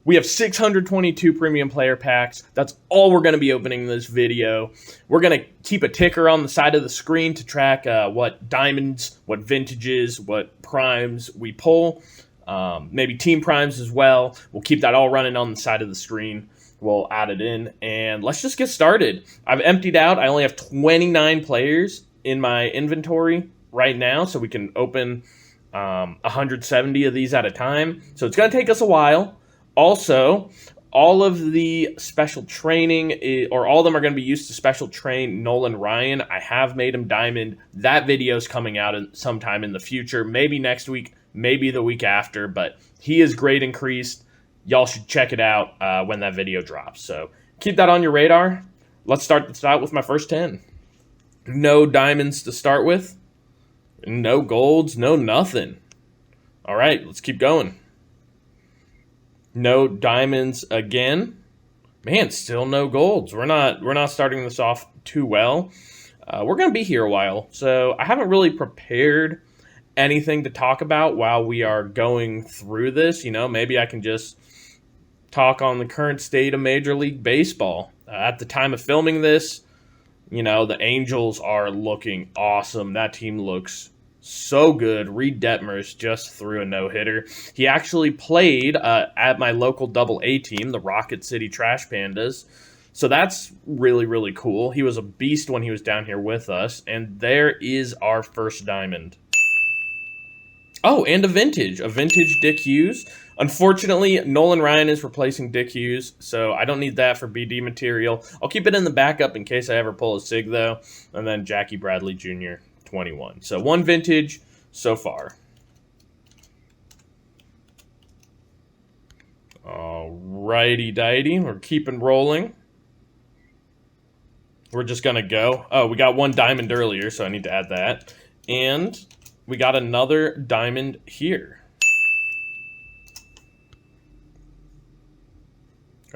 We have 622 premium player packs. That's all we're going to be opening in this video. We're going to keep a ticker on the side of the screen to track what diamonds, what vintages, what primes we pull. Maybe team primes as well. We'll keep that all running on the side of the screen. We'll add it in, and let's just get started. I've emptied out. I only have 29 players in my inventory right now, so we can open 170 of these at a time. So it's going to take us a while. Also, all of the special training, or all of them are going to be used to special train Nolan Ryan. I have made him diamond. That video is coming out sometime in the future, maybe next week, maybe the week after, but he is grade increased. Y'all should check it out when that video drops. So keep that on your radar. Let's start this out with my first 10. No diamonds to start with. No golds, no nothing. All right, let's keep going. No diamonds again. Man, still no golds. We're not starting this off too well. We're going to be here a while, so I haven't really prepared anything to talk about while we are going through this. You know, maybe I can just talk on the current state of Major League Baseball. At the time of filming this, you know, the Angels are looking awesome. That team looks so good. Reed Detmers just threw a no-hitter. He actually played at my local Double-A team, the Rocket City Trash Pandas. So that's really, really cool. He was a beast when he was down here with us. And there is our first diamond. Oh, and a vintage Dick Hughes. Unfortunately, Nolan Ryan is replacing Dick Hughes, so I don't need that for BD material. I'll keep it in the backup in case I ever pull a SIG, though. And then Jackie Bradley Jr., 21. So one vintage so far. Alrighty-dighty. We're keeping rolling. We're just going to go. Oh, we got one diamond earlier, so I need to add that. And we got another diamond here.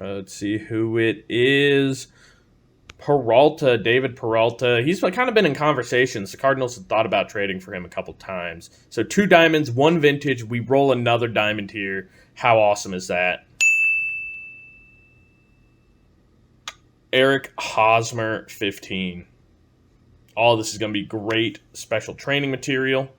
Let's see who it is. Peralta, David Peralta. He's kind of been in conversations. The Cardinals have thought about trading for him a couple times. So 2 diamonds, 1 vintage. We roll another diamond here. How awesome is that? Eric Hosmer, 15. All this is going to be great special training material.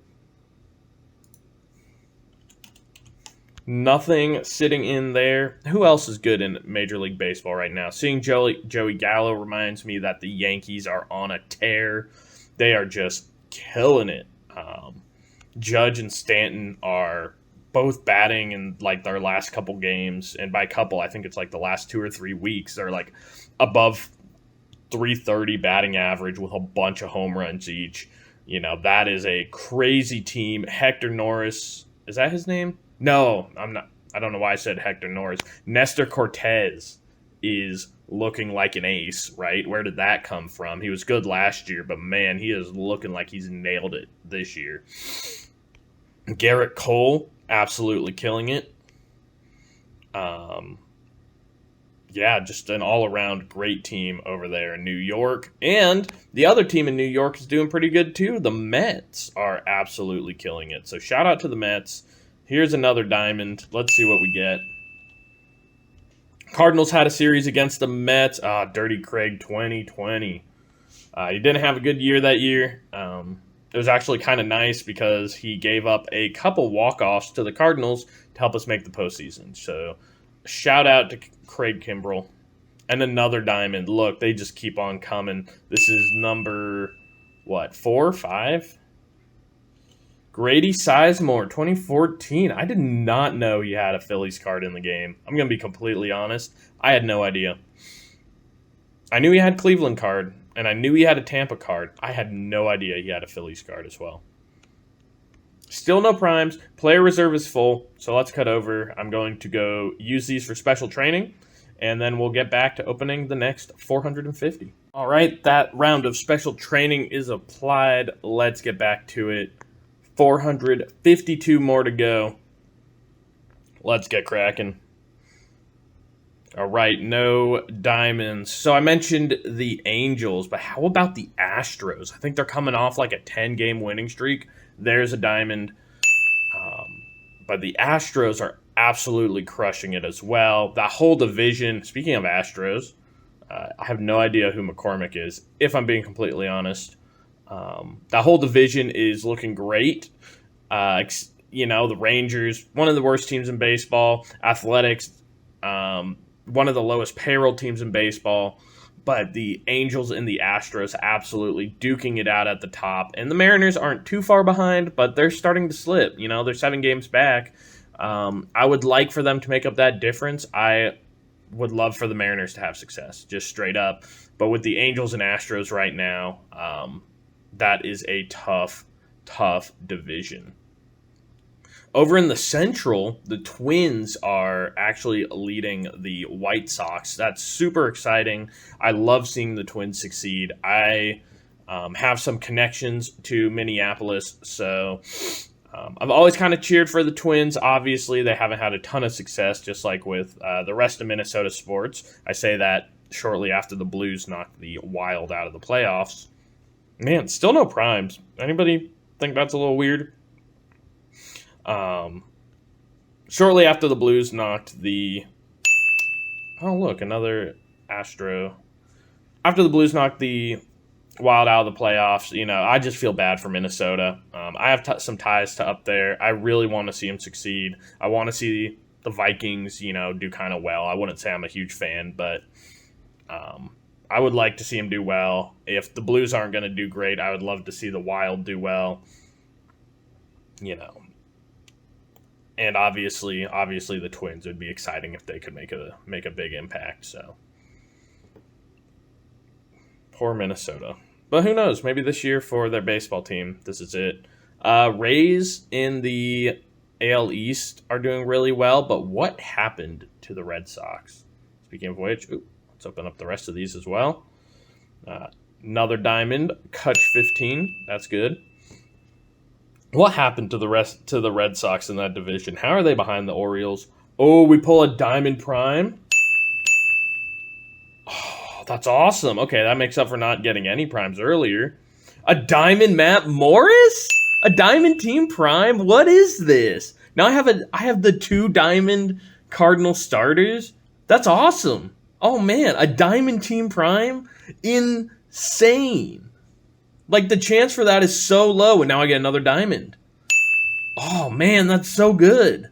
Nothing sitting in there. Who else is good in Major League Baseball right now? Seeing Joey Gallo reminds me that the Yankees are on a tear. They are just killing it. Judge and Stanton are both batting in like their last couple games. And by couple, I think it's like the last 2 or 3 weeks. They're like above 330 batting average with a bunch of home runs each. You know, that is a crazy team. Hector Norris, is that his name? No, I'm not. I don't know why I said Hector Norris. Nestor Cortez is looking like an ace, right? Where did that come from? He was good last year, but man, he is looking like he's nailed it this year. Garrett Cole, absolutely killing it. Yeah, just an all-around great team over there in New York. And the other team in New York is doing pretty good too. The Mets are absolutely killing it. So shout out to the Mets. Here's another diamond. Let's see what we get. Cardinals had a series against the Mets. Dirty Craig 2020. He didn't have a good year that year. It was actually kind of nice because he gave up a couple walk-offs to the Cardinals to help us make the postseason. So shout out to Craig Kimbrell. And another diamond. Look, they just keep on coming. This is number, 4, 5? Grady Sizemore, 2014. I did not know he had a Phillies card in the game. I'm going to be completely honest. I had no idea. I knew he had Cleveland card, and I knew he had a Tampa card. I had no idea he had a Phillies card as well. Still no primes. Player reserve is full, so let's cut over. I'm going to go use these for special training, and then we'll get back to opening the next 450. All right, that round of special training is applied. Let's get back to it. 452 more to go. Let's get cracking. All right, no diamonds. So I mentioned the Angels, but how about the Astros? I think they're coming off like a 10-game winning streak. There's a diamond. But the Astros are absolutely crushing it as well. That whole division, speaking of Astros, I have no idea who McCormick is, if I'm being completely honest. That whole division is looking great. The Rangers, one of the worst teams in baseball. Athletics, one of the lowest payroll teams in baseball. But the Angels and the Astros absolutely duking it out at the top. And the Mariners aren't too far behind, but they're starting to slip. They're 7 games back. I would like for them to make up that difference. I would love for the Mariners to have success, just straight up. But with the Angels and Astros right now, that is a tough, tough division. Over in the Central, the Twins are actually leading the White Sox. That's super exciting. I love seeing the Twins succeed. I have some connections to Minneapolis, so I've always kind of cheered for the Twins. Obviously, they haven't had a ton of success, just like with the rest of Minnesota sports. I say that shortly after the Blues knocked the Wild out of the playoffs. Man, still no primes. Anybody think that's a little weird? Shortly after the Blues knocked the... Oh, look, another Astro. After the Blues knocked the Wild out of the playoffs, I just feel bad for Minnesota. I have some ties to up there. I really want to see them succeed. I want to see the Vikings, do kind of well. I wouldn't say I'm a huge fan, but I would like to see them do well. If the Blues aren't going to do great, I would love to see the Wild do well. And obviously the Twins would be exciting if they could make a big impact. So poor Minnesota, but who knows? Maybe this year for their baseball team, this is it. Rays in the AL East are doing really well, but what happened to the Red Sox? Speaking of which, let's open up the rest of these as well. Another diamond, Kutch 15. That's good. What happened to the Red Sox in that division? How are they behind the Orioles? Oh, we pull a diamond prime. Oh, that's awesome. Okay, that makes up for not getting any primes earlier. A diamond Matt Morris? A diamond team prime? What is this? Now I have the 2 diamond Cardinal starters. That's awesome. Oh man, a diamond team prime? Insane. Like, the chance for that is so low, and now I get another diamond. Oh, man, that's so good.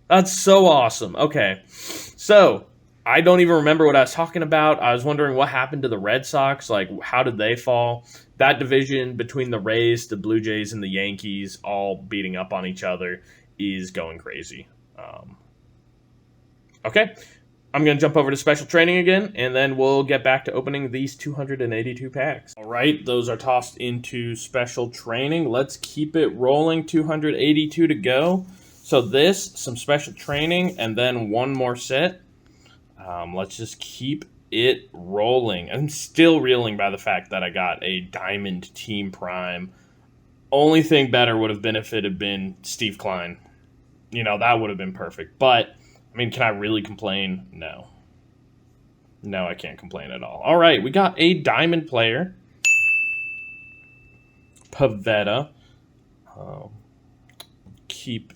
That's so awesome. Okay, so I don't even remember what I was talking about. I was wondering what happened to the Red Sox. Like, how did they fall? That division between the Rays, the Blue Jays, and the Yankees all beating up on each other is going crazy. Okay. I'm going to jump over to special training again, and then we'll get back to opening these 282 packs. All right, those are tossed into special training. Let's keep it rolling. 282 to go. So some special training, and then one more set. Let's just keep it rolling. I'm still reeling by the fact that I got a Diamond Team Prime. Only thing better would have been if it had been Steve Klein. That would have been perfect. But can I really complain? No. No, I can't complain at all. All right, we got a diamond player. Pavetta. Keep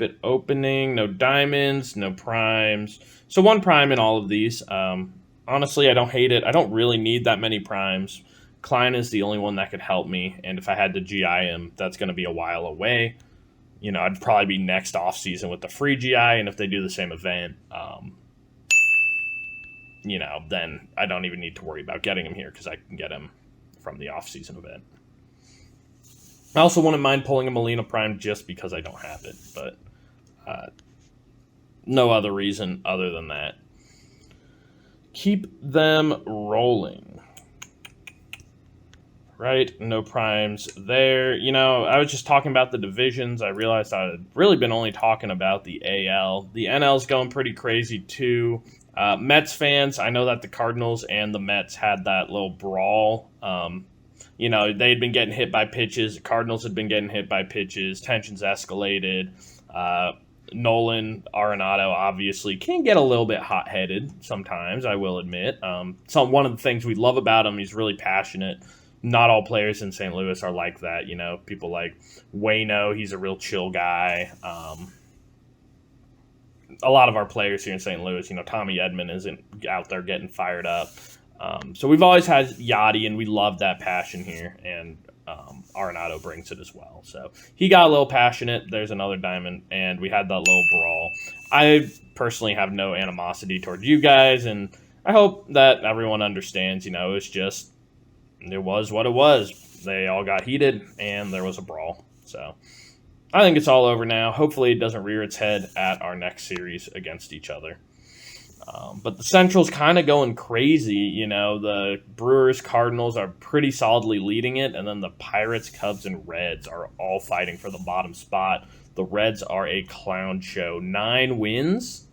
it opening. No diamonds, no primes. So 1 prime in all of these. Honestly, I don't hate it. I don't really need that many primes. Klein is the only one that could help me, and if I had to GI him, that's going to be a while away. I'd probably be next offseason with the free GI, and if they do the same event, then I don't even need to worry about getting him here because I can get him from the offseason event. I also wouldn't mind pulling a Molina Prime just because I don't have it, but no other reason other than that. Keep them rolling. Right, no primes there. I was just talking about the divisions. I realized I had really been only talking about the AL. The NL's going pretty crazy too. Mets fans, I know that the Cardinals and the Mets had that little brawl. They'd been getting hit by pitches. The Cardinals had been getting hit by pitches. Tensions escalated. Nolan Arenado obviously can get a little bit hot-headed sometimes, I will admit. One of the things we love about him, he's really passionate. Not all players in St. Louis are like that. People like Waino, he's a real chill guy. a lot of our players here in St. Louis, Tommy Edman isn't out there getting fired up. So we've always had Yachty, and we love that passion here, and Arenado brings it as well. So he got a little passionate. There's another diamond, and we had that little brawl. I personally have no animosity towards you guys, and I hope that everyone understands, it was what it was. They all got heated, and there was a brawl. So I think it's all over now. Hopefully it doesn't rear its head at our next series against each other. But the Central's kind of going crazy. The Brewers, Cardinals are pretty solidly leading it, and then the Pirates, Cubs, and Reds are all fighting for the bottom spot. The Reds are a clown show. 9 wins.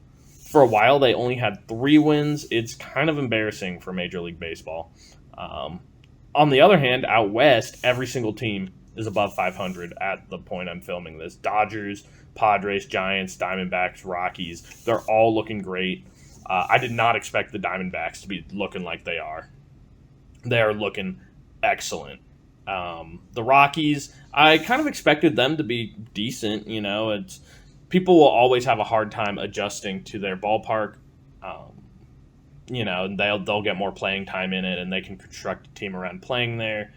For a while, they only had 3 wins. It's kind of embarrassing for Major League Baseball. On the other hand, out west, every single team is above 500 at the point I'm filming this. Dodgers, Padres, Giants, Diamondbacks, Rockies, they're all looking great. I did not expect the Diamondbacks to be looking like they are. They are looking excellent. The Rockies, I kind of expected them to be decent. People will always have a hard time adjusting to their ballpark. And they'll get more playing time in it, and they can construct a team around playing there.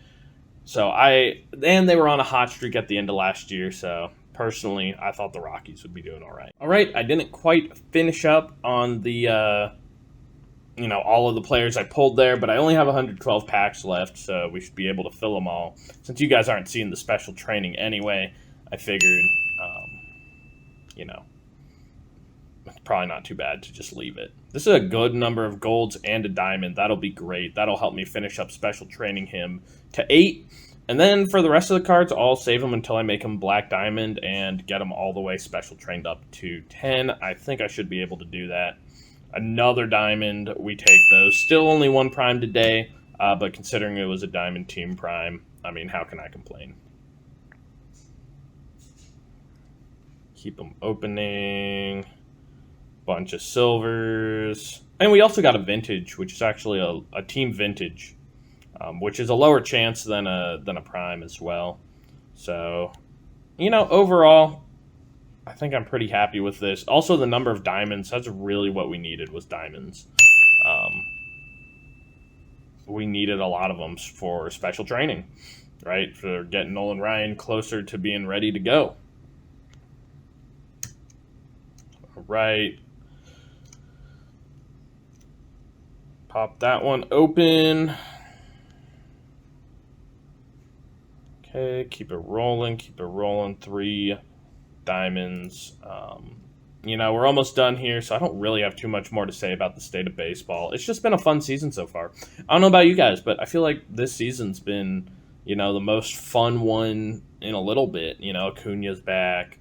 And they were on a hot streak at the end of last year, so personally, I thought the Rockies would be doing all right. All right, I didn't quite finish up on the, all of the players I pulled there, but I only have 112 packs left, so we should be able to fill them all. Since you guys aren't seeing the special training anyway, I figured, it's probably not too bad to just leave it. This is a good number of golds and a diamond. That'll be great. That'll help me finish up special training him to 8. And then for the rest of the cards, I'll save them until I make them black diamond and get them all the way special trained up to 10. I think I should be able to do that. Another diamond, we take those. Still only 1 prime today, but considering it was a diamond team prime, how can I complain? Keep them opening. Bunch of silvers. And we also got a vintage, which is actually a team vintage. Which is a lower chance than a prime as well. So, overall, I think I'm pretty happy with this. Also, the number of diamonds, that's really what we needed, was diamonds. We needed a lot of them for special training, right? For getting Nolan Ryan closer to being ready to go. All right. Pop that one open. Okay, keep it rolling. 3 diamonds. We're almost done here, so I don't really have too much more to say about the state of baseball. It's just been a fun season so far. I don't know about you guys, but I feel like this season's been, the most fun one in a little bit. Acuna's back.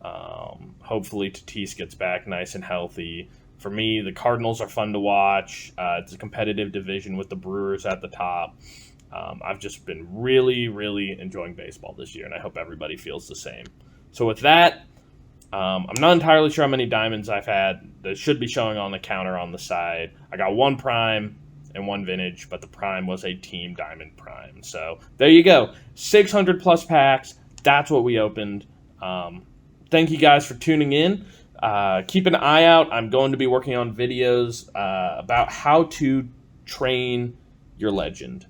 Hopefully Tatis gets back nice and healthy. For me, the Cardinals are fun to watch. It's a competitive division with the Brewers at the top. I've just been really, really enjoying baseball this year, and I hope everybody feels the same. So with that, I'm not entirely sure how many diamonds I've had. That should be showing on the counter on the side. I got 1 prime and 1 vintage, but the prime was a team diamond prime. So there you go. 600 plus packs. That's what we opened. Thank you guys for tuning in. Keep an eye out. I'm going to be working on videos about how to train your legend.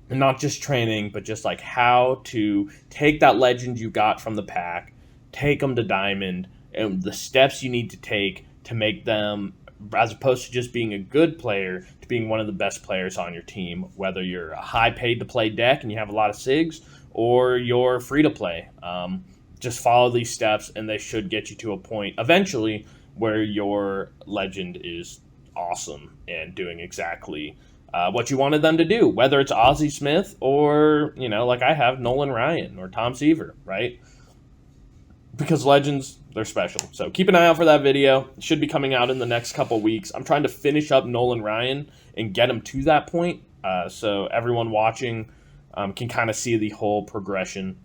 And not just training, but just like how to take that legend you got from the pack, take them to diamond, and the steps you need to take to make them, as opposed to just being a good player, to being one of the best players on your team, whether you're a high paid to play deck and you have a lot of SIGs, or you're free to play. Just follow these steps, and they should get you to a point eventually where your legend is awesome and doing exactly what you wanted them to do, whether it's Ozzie Smith or, like I have, Nolan Ryan or Tom Seaver, right? Because legends, they're special. So keep an eye out for that video. It should be coming out in the next couple weeks. I'm trying to finish up Nolan Ryan and get him to that point, so everyone watching can kind of see the whole progression.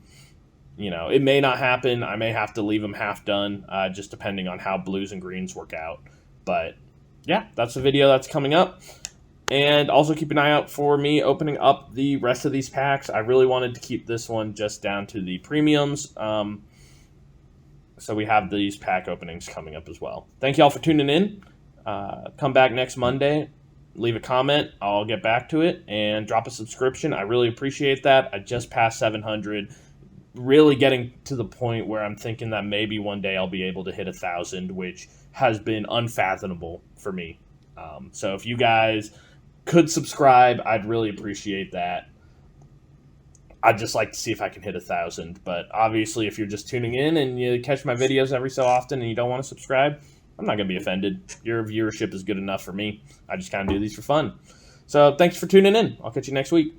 It may not happen. I may have to leave him half done, just depending on how blues and greens work out. But yeah, that's the video that's coming up. And also keep an eye out for me opening up the rest of these packs. I really wanted to keep this one just down to the premiums. So we have these pack openings coming up as well. Thank you all for tuning in. Come back next Monday. Leave a comment. I'll get back to it, and drop a subscription. I really appreciate that. I just passed 700. Really getting to the point where I'm thinking that maybe one day I'll be able to hit 1,000, which has been unfathomable for me. So if you guys could subscribe, I'd really appreciate that. I'd just like to see if I can hit 1,000. But obviously, if you're just tuning in and you catch my videos every so often and you don't want to subscribe, I'm not going to be offended. Your viewership is good enough for me. I just kind of do these for fun. So thanks for tuning in. I'll catch you next week.